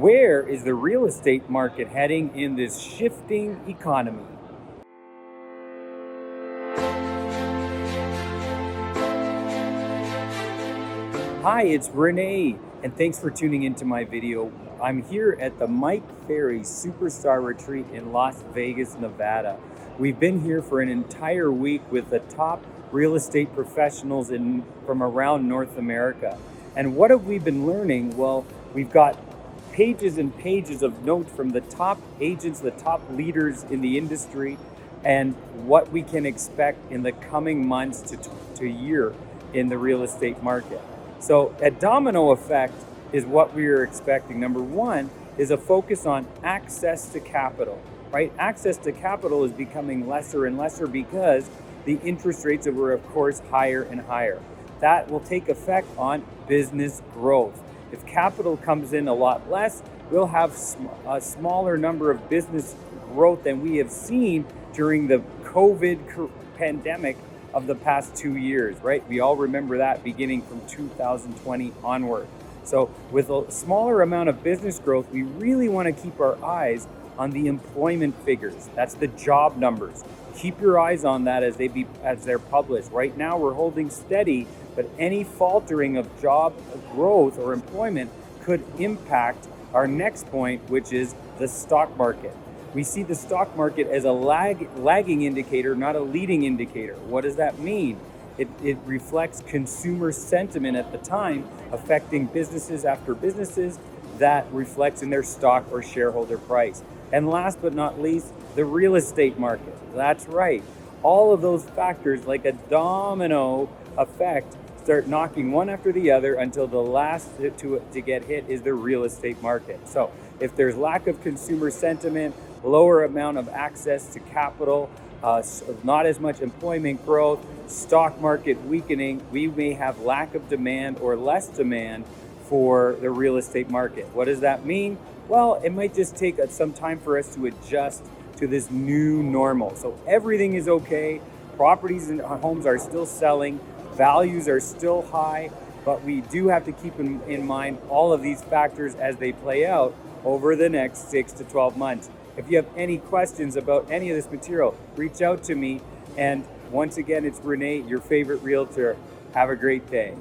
Where is the real estate market heading in this shifting economy? Hi, it's René, and thanks for tuning into my video. I'm here at the Mike Ferry Superstar Retreat in Las Vegas, Nevada. We've been here for an entire week with the top real estate professionals from around North America. And what have we been learning? Well, we've got pages and pages of notes from the top agents, the top leaders in the industry, and what we can expect in the coming months to year in the real estate market. So a domino effect is what we are expecting. Number one is a focus on access to capital, right? Access to capital is becoming lesser and lesser because the interest rates are, of course, higher and higher. That will take effect on business growth. If capital comes in a lot less, we'll have a smaller number of business growth than we have seen during the COVID pandemic of the past 2 years, right? We all remember that beginning from 2020 onward. So with a smaller amount of business growth, we really want to keep our eyes on the employment figures. That's the job numbers. Keep your eyes on that as they're published. Right now we're holding steady, but any faltering of job growth or employment could impact our next point, which is the stock market. We see the stock market as a lagging indicator, not a leading indicator. What does that mean? It reflects consumer sentiment at the time, affecting businesses after businesses. That reflects in their stock or shareholder price. And last but not least, the real estate market. That's right. All of those factors, like a domino effect, start knocking one after the other until the last to get hit is the real estate market. So if there's lack of consumer sentiment, lower amount of access to capital, not as much employment growth, stock market weakening, we may have lack of demand or less demand for the real estate market. What does that mean? Well, it might just take some time for us to adjust to this new normal. So everything is okay. Properties and homes are still selling. Values are still high, but we do have to keep in mind all of these factors as they play out over the next 6 to 12 months. If you have any questions about any of this material, reach out to me. And once again, it's René, your favorite realtor. Have a great day.